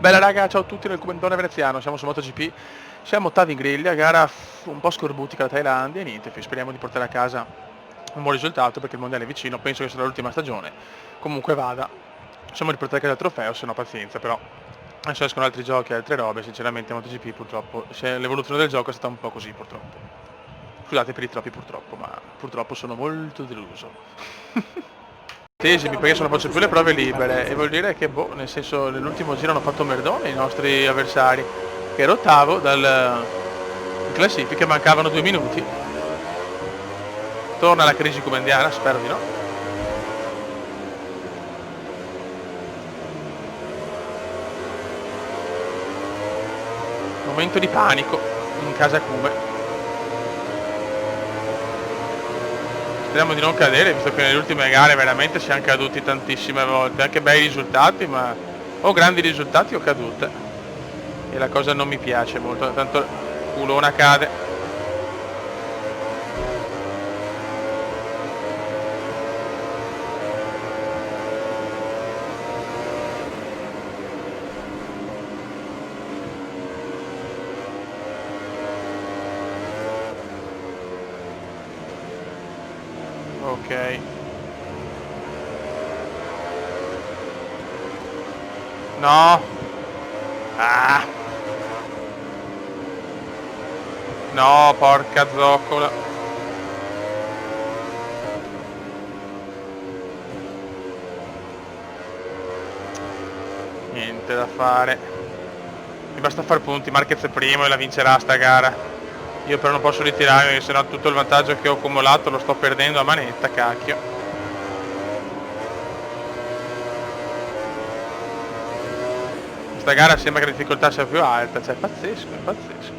Bella raga, ciao a tutti nel commentone veneziano, siamo su MotoGP, siamo ottavi in griglia, gara un po' scorbutica da Thailandia e niente, speriamo di portare a casa un buon risultato perché il mondiale è vicino, penso che sarà l'ultima stagione, comunque vada, possiamo riportare a casa il trofeo, se no pazienza, però adesso escono altri giochi, altre robe, sinceramente MotoGP purtroppo, l'evoluzione del gioco è stata un po' così purtroppo. Scusate per i troppi purtroppo, ma purtroppo sono molto deluso. Perché adesso non faccio più le prove libere e vuol dire che boh, nel senso nell'ultimo giro hanno fatto merdone i nostri avversari, che era ottavo in classifica, mancavano 2 minuti. Torna la crisi comendiana, spero di no. Momento di panico in casa Cume. Speriamo di non cadere, visto che nelle ultime gare veramente siamo caduti tantissime volte, anche bei risultati, ma o grandi risultati o cadute. E la cosa non mi piace molto, tanto culona cade. Ok. No. Ah. No, porca zoccola. Niente da fare. Mi basta far punti, Marquez è primo e la vincerà sta gara. Io però non posso ritirarmi, se no tutto il vantaggio che ho accumulato lo sto perdendo a manetta, cacchio. Questa gara sembra che la difficoltà sia più alta, cioè è pazzesco, è pazzesco.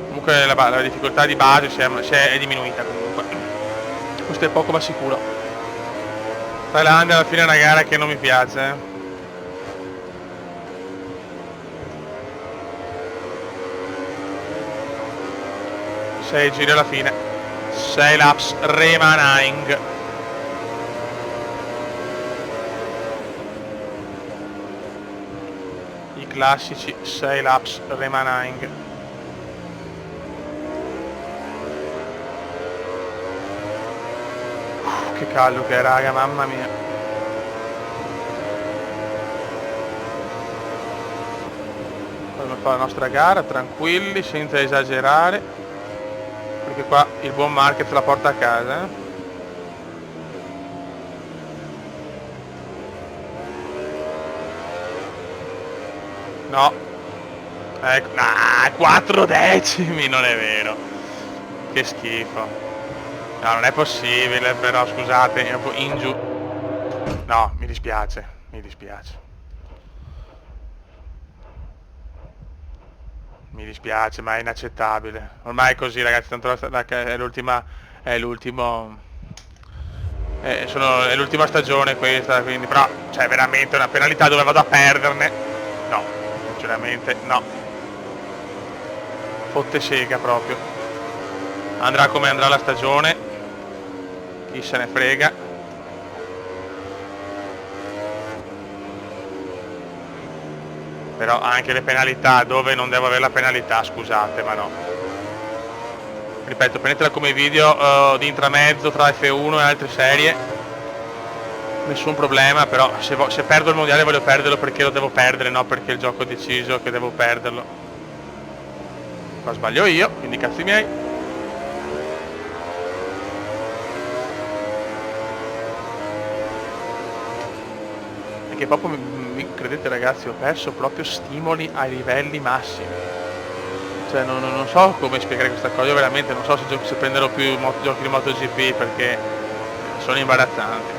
Comunque la difficoltà di base è diminuita comunque. Questo è poco ma sicuro. Thailandia alla fine è una gara che non mi piace. 6 giri alla fine, 6 laps remaining. I classici 6 laps remaining. Che caldo che è raga, mamma mia. Come fa la nostra gara, tranquilli, senza esagerare, perché qua il buon Marquez la porta a casa. No, ecco, 4 decimi, non è vero, che schifo. No, non è possibile, però scusate, è un po' in giù. No, mi dispiace, mi dispiace. Mi dispiace, ma è inaccettabile. Ormai è così ragazzi, tanto è l'ultima, è l'ultimo, è l'ultima stagione questa, quindi però, cioè veramente una penalità dove vado a perderne. No, sinceramente no. Fotte sega proprio. Andrà come andrà la stagione, chi se ne frega. Però anche le penalità dove non devo avere la penalità, scusate, ma no. Ripeto, prendetela come video di intramezzo tra F1 e altre serie, nessun problema, però se perdo il mondiale voglio perderlo perché lo devo perdere, no perché il gioco ha deciso che devo perderlo. Qua sbaglio io, quindi cazzi miei. Perché proprio credete ragazzi, ho perso proprio stimoli ai livelli massimi. Cioè non so come spiegare questa cosa, io veramente non so se prenderò più giochi di MotoGP perché sono imbarazzanti.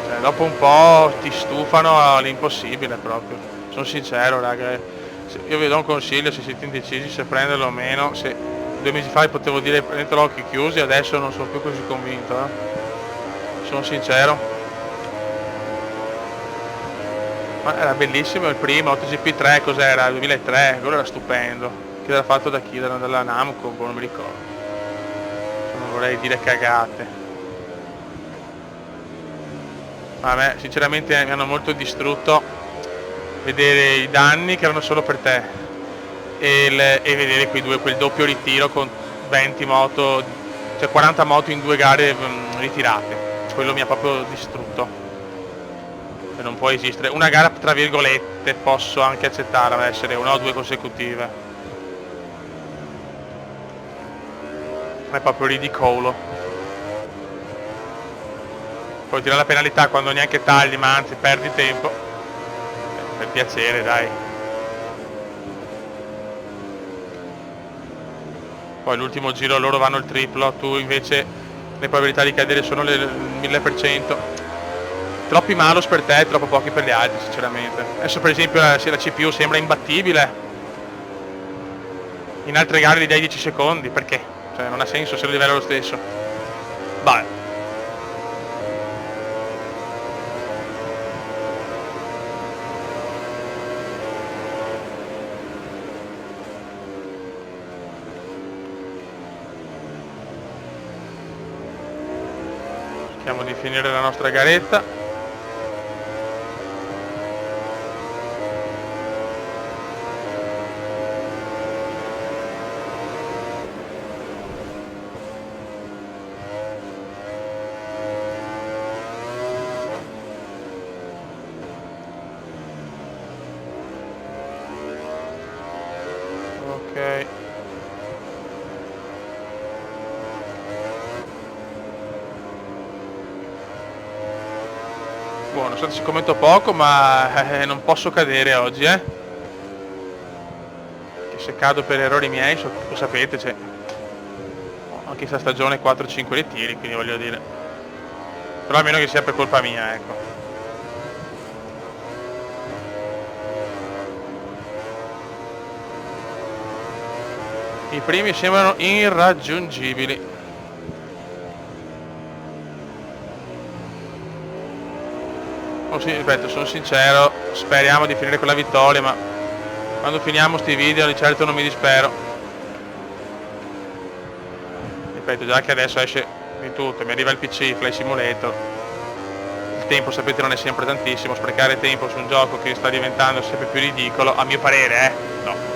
Cioè, dopo un po' ti stufano all'impossibile proprio, sono sincero raga. Io vi do un consiglio, se siete indecisi se prenderlo o meno, se 2 mesi fa potevo dire prendetelo a occhi chiusi, adesso non sono più così convinto, sono sincero. Ma era bellissimo il primo, MotoGP 3 cos'era? 2003, quello era stupendo. Che era fatto da chi? Dalla Namco, non mi ricordo. Non vorrei dire cagate. Ma a me sinceramente mi hanno molto distrutto vedere i danni che erano solo per te e vedere quel doppio ritiro con 20 moto, cioè 40 moto in 2 gare ritirate. Quello mi ha proprio distrutto. E non può esistere. Una gara tra virgolette posso anche accettare, ma essere 1 o 2 consecutive è proprio ridicolo. Poi tirare la penalità quando neanche tagli, ma anzi perdi tempo. Per piacere, dai. Poi l'ultimo giro loro vanno il triplo, tu invece le probabilità di cadere sono il 1000%. Troppi malus per te e troppo pochi per gli altri, sinceramente. Adesso per esempio se la CPU sembra imbattibile, in altre gare gli dai 10 secondi, perché? Cioè non ha senso se il livello è lo stesso. Vabbè. Cerchiamo di finire la nostra garetta. Ok. Buono, ci commento poco, ma non posso cadere oggi, Che se cado per errori miei, lo sapete, cioè, anche in questa stagione 4-5 ritiri, quindi voglio dire. Però almeno che sia per colpa mia, ecco. I primi sembrano irraggiungibili. Oh sì, ripeto, sono sincero, speriamo di finire con la vittoria, ma quando finiamo sti video di certo non mi dispero. Ripeto, già che adesso esce di tutto, mi arriva il PC, Flight Simulator, il tempo sapete non è sempre tantissimo, sprecare tempo su un gioco che sta diventando sempre più ridicolo, a mio parere, no.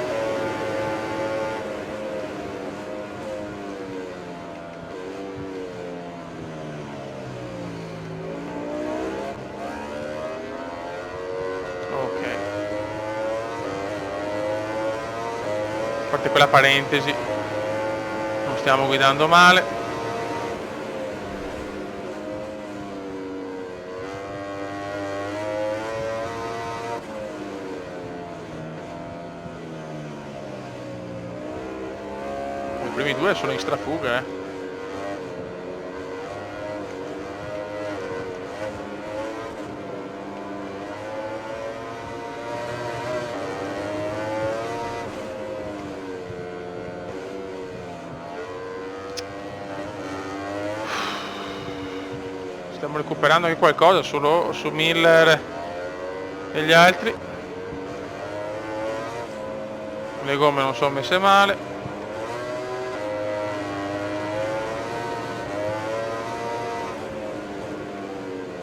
A parte quella parentesi, non stiamo guidando male. I primi 2 sono in strafuga, Stiamo recuperando anche qualcosa solo su Miller e gli altri. Le gomme non sono messe male.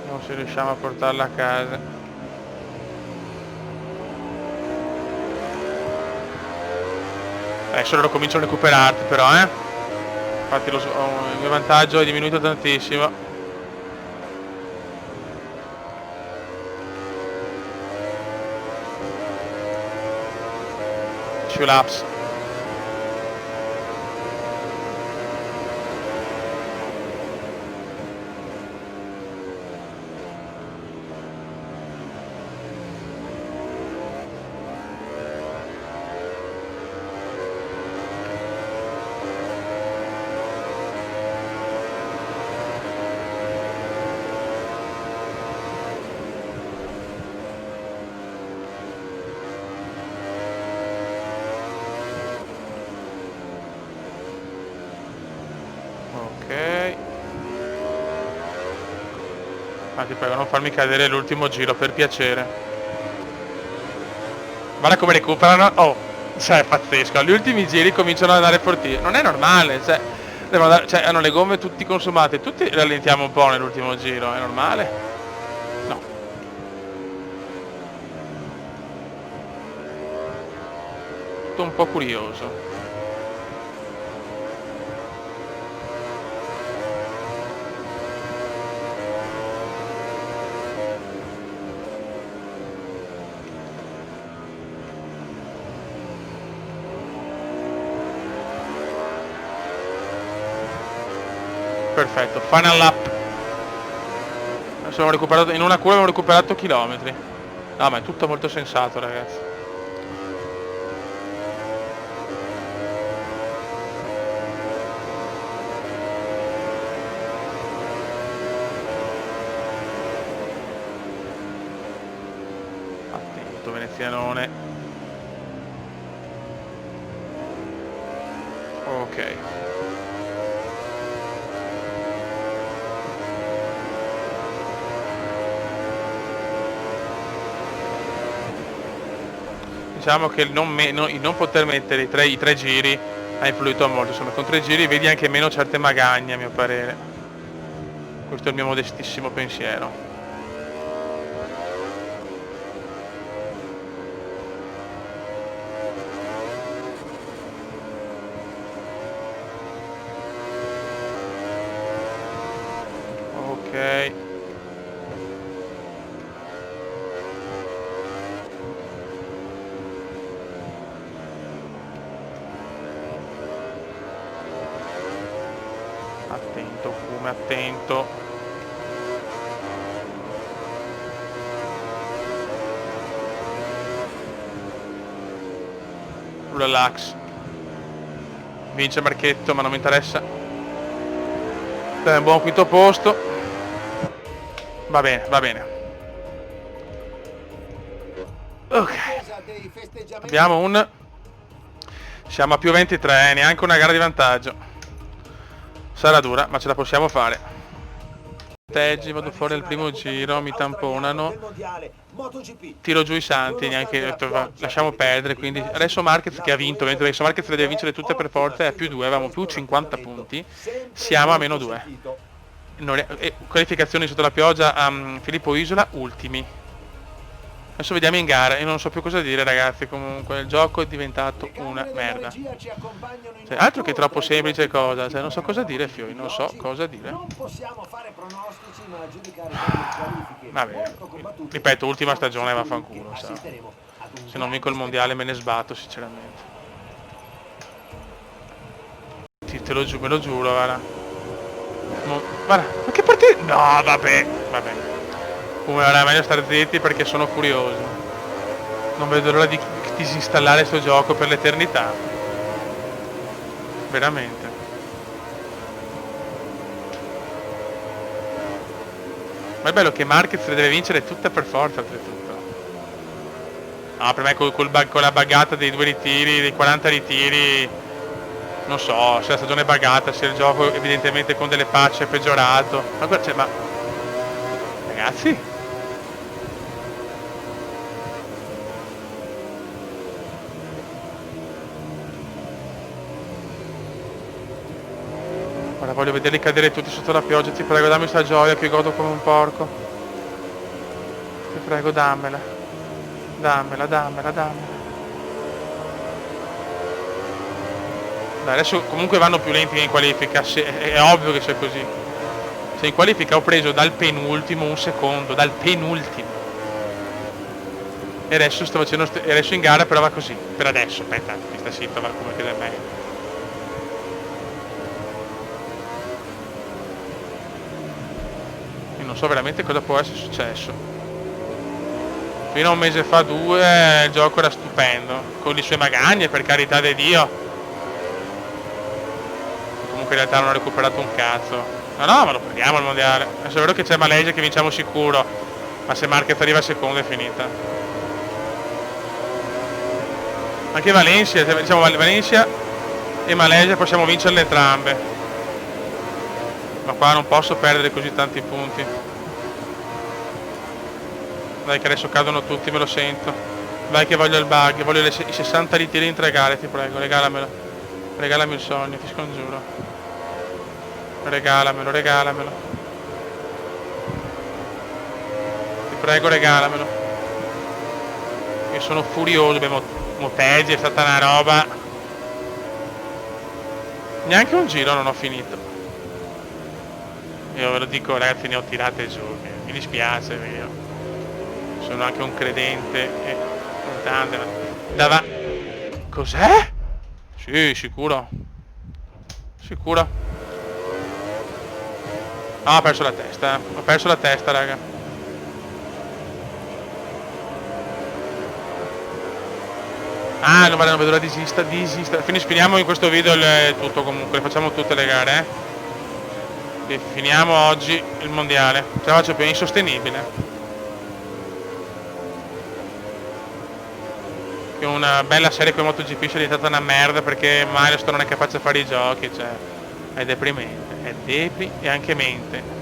Non si riusciamo a portarla a casa. Adesso loro cominciano a recuperarti però, Infatti il mio vantaggio è diminuito tantissimo. 2 laps. Ti prego, non farmi cadere l'ultimo giro, per piacere. Guarda come recuperano. Oh, cioè è pazzesco. Gli ultimi giri cominciano ad andare fortissimi. Non è normale, cioè hanno le gomme tutti consumate. Tutti rallentiamo un po' nell'ultimo giro, è normale? No. tutto un po' curioso. Perfetto, final lap. Adesso abbiamo recuperato, in una curva abbiamo recuperato chilometri. No, ma è tutto molto sensato, ragazzi. Attento, venezianone. Ok. Diciamo che il non poter mettere i tre giri ha influito molto, insomma con 3 giri vedi anche meno certe magagne a mio parere. Questo è il mio modestissimo pensiero. Ok. Attento, Fume, attento. Relax. Vince Marchetto, ma non mi interessa. Dai, un buon quinto posto. Va bene, va bene. Ok. Abbiamo un... Siamo a più 23, neanche una gara di vantaggio. Sarà dura, ma ce la possiamo fare. Teggi, vado fuori al primo giro, mi tamponano. Tiro giù i santi, neanche lasciamo perdere, quindi adesso Marquez che ha vinto, mentre adesso Marquez deve vincere tutte per forza, è a più 2, avevamo più 50 punti, siamo a meno 2. Qualificazioni sotto la pioggia a Filippo Isola, ultimi. Adesso vediamo in gara, io non so più cosa dire ragazzi, comunque il gioco è diventato una merda. Cioè, altro che troppo semplice cosa, cioè non so cosa dire Fiori, non so cosa dire. Vabbè, ripeto, ultima stagione vaffanculo, sa. Se non vinco il mondiale me ne sbatto sinceramente. Te lo giuro, me lo giuro, guarda. Guarda, ma che partita? No, vabbè. Come ora è meglio stare zitti perché sono curioso. Non vedo l'ora di disinstallare sto gioco per l'eternità. Veramente. Ma è bello che Marquez le deve vincere tutte per forza oltretutto. No, per me con la buggata dei 2 ritiri, dei 40 ritiri, non so, se la stagione è buggata, se il gioco evidentemente con delle patch è peggiorato. Ma ragazzi, ora voglio vederli cadere tutti sotto la pioggia, ti prego dammi sta gioia che godo come un porco. Ti prego dammela. Dammela. Dai, adesso comunque vanno più lenti che in qualifica, è ovvio che sia così. Se in qualifica ho preso dal penultimo un secondo, dal penultimo. E adesso sto facendo, e adesso in gara però va così. Per adesso, aspetta, mi sta zitto, va come chiede meglio. Non so veramente cosa può essere successo. Fino a un mese fa, 2, il gioco era stupendo, con le sue magagne, per carità di Dio. Comunque in realtà non ho recuperato un cazzo. No, ma lo prendiamo il mondiale. Adesso è vero che c'è Malesia che vinciamo sicuro, ma se Marquez arriva secondo è finita. Anche Valencia, diciamo Valencia e Malesia possiamo vincerle entrambe. Ma qua non posso perdere così tanti punti. Dai che adesso cadono tutti, me lo sento. Vai che voglio il bug, voglio i 60 ritiri in 3 gare, ti prego, regalamelo. Regalami il sogno, ti scongiuro. Regalamelo. Ti prego, regalamelo. Io sono furioso, beh, Motegi è stata una roba. Neanche un giro non ho finito. Io ve lo dico ragazzi, ne ho tirate giù, che mi dispiace, io sono anche un credente e tante. Cos'è? Sì, sicuro. Sicuro. Ah, ho perso la testa, ho perso la testa, raga. Ah, non vedo l'ora di desista. Finiamo in questo video tutto comunque, facciamo tutte le gare, e finiamo oggi il mondiale. Ce la faccio più, è insostenibile. Che una bella serie come MotoGP sia diventata una merda perché Milestone non è capace di fare i giochi, cioè è deprimente, e anche mente.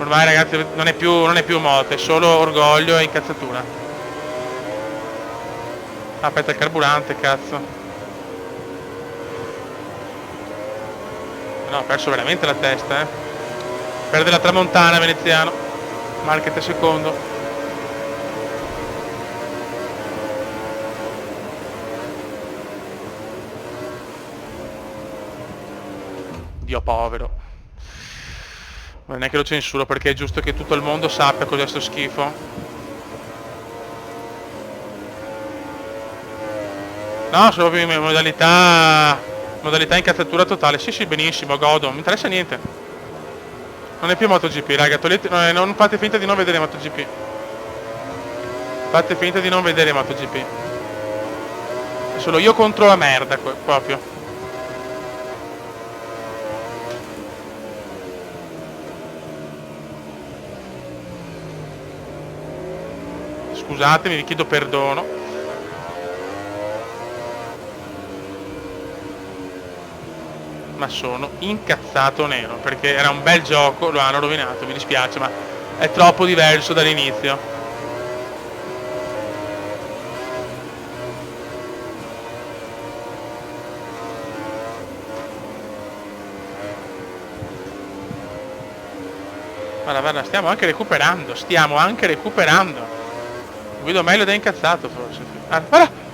Ormai ragazzi non è più moto, è solo orgoglio e incazzatura. Aspetta il carburante, cazzo. No, ho perso veramente la testa, Perde la tramontana veneziano. Marquez è secondo. Dio povero. Non è che lo censuro perché è giusto che tutto il mondo sappia cos'è sto schifo. No, sono proprio in modalità incazzatura totale. Sì, benissimo, godo, non mi interessa niente. Non è più MotoGP, raga, non fate finta di non vedere MotoGP. Fate finta di non vedere MotoGP. È solo io contro la merda, proprio. Scusatemi, vi chiedo perdono. Ma sono incazzato nero perché era un bel gioco, lo hanno rovinato, mi dispiace, ma è troppo diverso dall'inizio. Guarda, stiamo anche recuperando. Guido meglio ed è incazzato forse. Ah, guarda!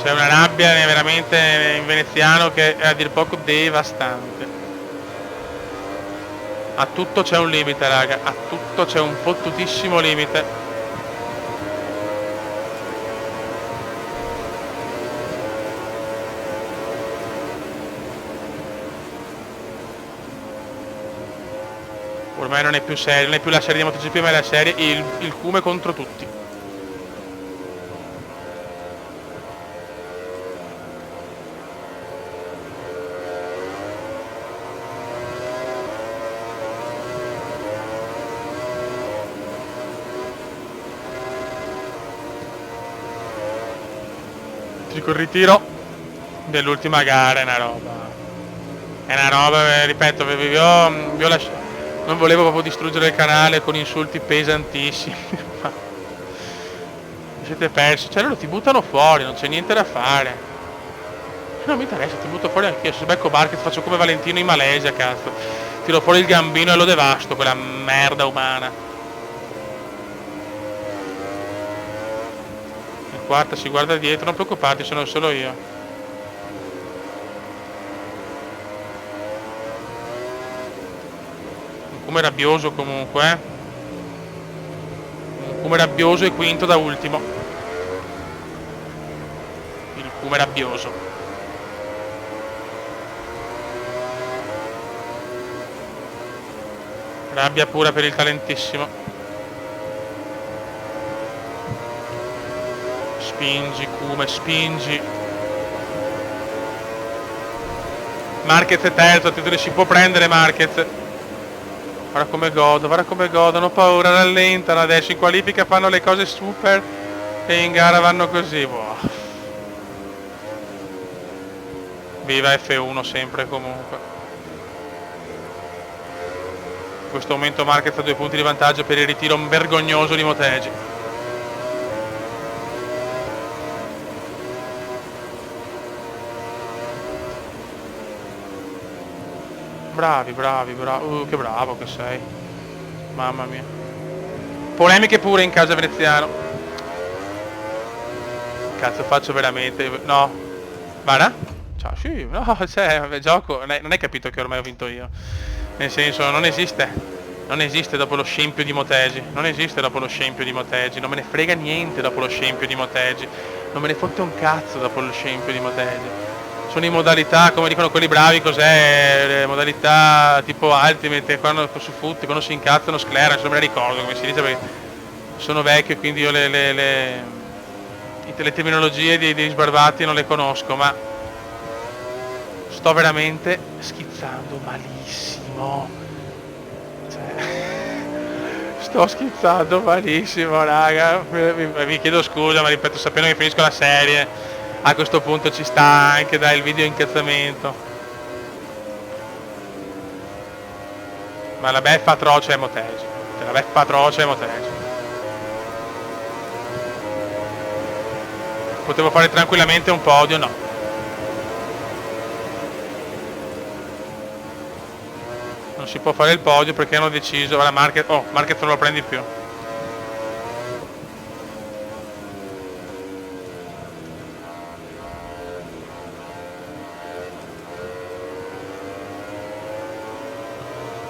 C'è una rabbia veramente in veneziano che è a dir poco devastante. A tutto c'è un limite, raga, a tutto c'è un fottutissimo limite. Ormai non è più serie, non è più la serie di MotoGP, ma è la serie il cume contro tutti. Il ritiro dell'ultima gara è una roba, ripeto, non volevo proprio distruggere il canale con insulti pesantissimi. Siete persi, cioè loro ti buttano fuori, non c'è niente da fare. Non mi interessa, ti butto fuori anch'io, se becco Marquez faccio come Valentino in Malesia, cazzo, tiro fuori il gambino e lo devasto, quella merda umana. Quarta, si guarda dietro, non preoccuparti, sono solo io. Un come rabbioso comunque, Un come rabbioso e quinto da ultimo. Il come rabbioso. Rabbia pura per il talentissimo. Spingi, Kume, spingi. Marquez è terzo, titolo si può prendere Marquez. Guarda come godono, hanno paura, rallentano adesso, in qualifica fanno le cose super e in gara vanno così, boh. Viva F1 sempre comunque. In questo momento Marquez ha 2 punti di vantaggio per il ritiro vergognoso di Motegi. Bravi, bravi, bravi. Che bravo che sei. Mamma mia. Polemiche pure in casa veneziano. Cazzo faccio veramente? No. Guarda. Ciao, sì, no, cioè, gioco. Non hai capito che ormai ho vinto io. Nel senso, non esiste. Non esiste dopo lo scempio di Motegi. Non esiste dopo lo scempio di Motegi. Non me ne frega niente dopo lo scempio di Motegi. Non me ne fotte un cazzo dopo lo scempio di Motegi. Sono in modalità, come dicono quelli bravi, cos'è? Le modalità tipo Ultimate, quando su foot, quando si incazzano sclerano, non me ne ricordo come si dice perché sono vecchio e quindi io le terminologie dei sbarbati non le conosco, ma sto veramente schizzando malissimo. Cioè, sto schizzando malissimo, raga. Vi chiedo scusa, ma ripeto, sapendo che finisco la serie, a questo punto ci sta anche dai il video incazzamento. Ma la beffa atroce è Motegi. Cioè, la beffa atroce è Motegi. Potevo fare tranquillamente un podio, no. Non si può fare il podio perché hanno deciso, guarda Marquez, oh, Marquez non lo prendi più.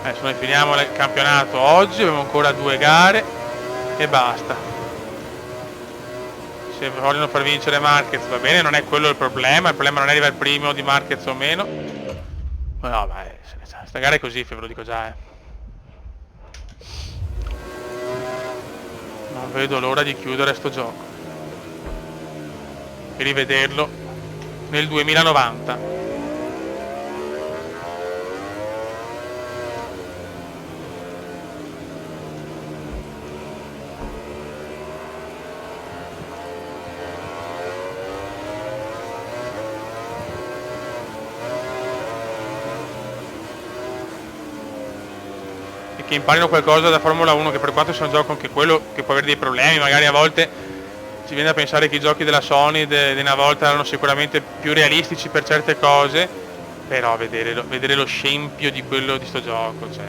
Adesso noi finiamo il campionato oggi, abbiamo ancora 2 gare e basta. Se vogliono far vincere Marquez va bene, non è quello il problema non è arrivare al primo di Marquez o meno. Ma no, vai, sta gara è così, ve lo dico già, Non vedo l'ora di chiudere sto gioco e rivederlo nel 2090. Che imparino qualcosa da Formula 1, che per quanto sia un gioco anche quello che può avere dei problemi, magari a volte ci viene da pensare che i giochi della Sony di una volta erano sicuramente più realistici per certe cose, però vedere lo scempio di quello di sto gioco, cioè,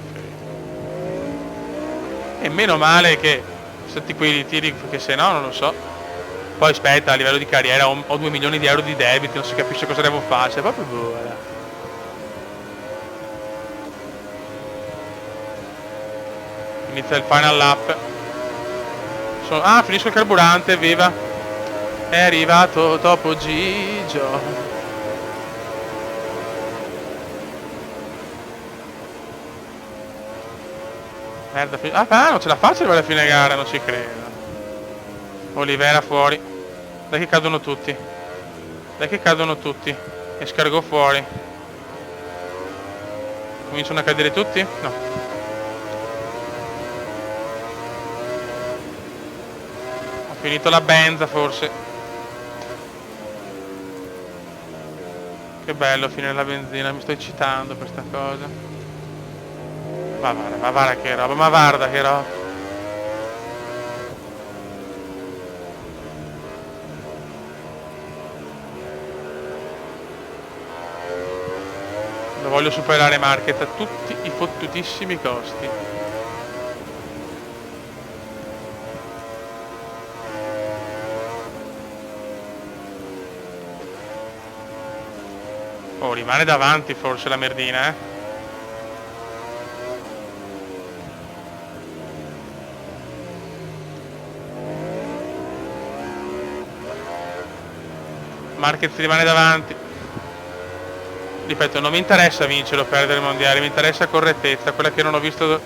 e meno male che stati quei tiri, perché se no non lo so. Poi aspetta, a livello di carriera ho 2 milioni di euro di debiti, non si capisce cosa devo fare, cioè proprio buona. Inizia il final lap. Ah, finisco il carburante, viva. È arrivato Topo Gigio. Merda, non ce la faccio arrivare a fine gara, non ci credo. Olivera fuori. Dai che cadono tutti. Dai che cadono tutti. Escargot fuori. Cominciano a cadere tutti? No. Finito la benza forse. Che bello finire la benzina, mi sto eccitando per sta cosa. Ma guarda che roba, ma guarda che roba. Lo voglio superare Marquez a tutti i fottutissimi costi. Oh, rimane davanti forse la merdina, Marquez rimane davanti. Ripeto, non mi interessa vincere o perdere il mondiale, mi interessa correttezza, quella che non ho visto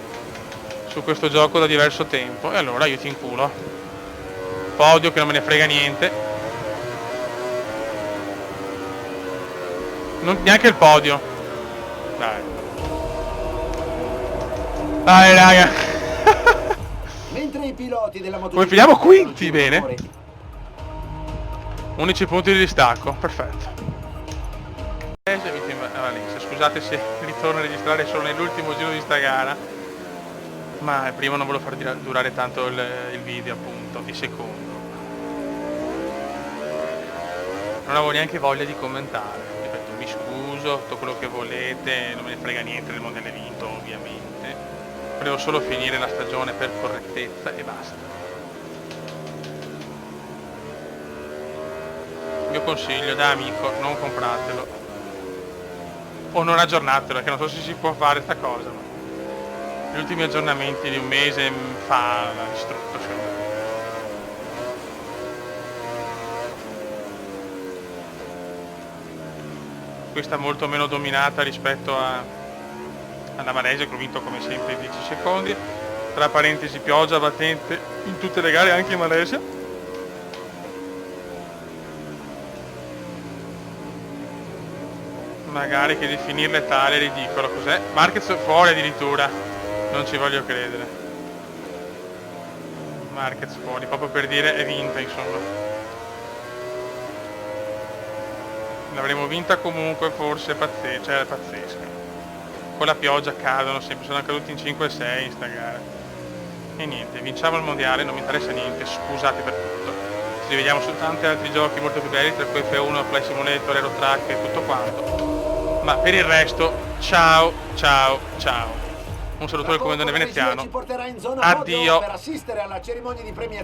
su questo gioco da diverso tempo. E allora io ti inculo. Podio che non me ne frega niente. Neanche il podio. Dai raga. Mentre i piloti della come finiamo quinti, bene. 11 punti di distacco, perfetto. Scusate se ritorno a registrare solo nell'ultimo giro di sta gara, ma il primo non volevo far durare tanto il video, appunto, il secondo non avevo neanche voglia di commentare. Mi scuso scuso, tutto quello che volete, non me ne frega niente del mondiale vinto ovviamente, volevo solo finire la stagione per correttezza e basta. Il mio consiglio da amico, non compratelo o non aggiornatelo, perché non so se si può fare sta cosa, ma gli ultimi aggiornamenti di un mese fa l'ha distrutto secondo me. Questa molto meno dominata rispetto alla Malesia, che ho vinto come sempre in 10 secondi, tra parentesi pioggia battente in tutte le gare, anche in Malesia. Magari che definirle tale è ridicolo. Cos'è? Marquez fuori addirittura, non ci voglio credere. Marquez fuori, proprio per dire è vinta, insomma. L'avremmo vinta comunque, forse cioè è pazzesca. Con la pioggia cadono sempre, sono caduti in 5 e 6 in sta gara. E niente, vinciamo il mondiale, non mi interessa niente, scusate per tutto. Ci rivediamo su tanti altri giochi molto più belli, tra cui F1, Flight Simulator, Aero Track e tutto quanto. Ma per il resto, ciao, ciao, ciao. Un saluto del comandante veneziano. Ci porterà in zona Addio. per assistere alla cerimonia di premiazione.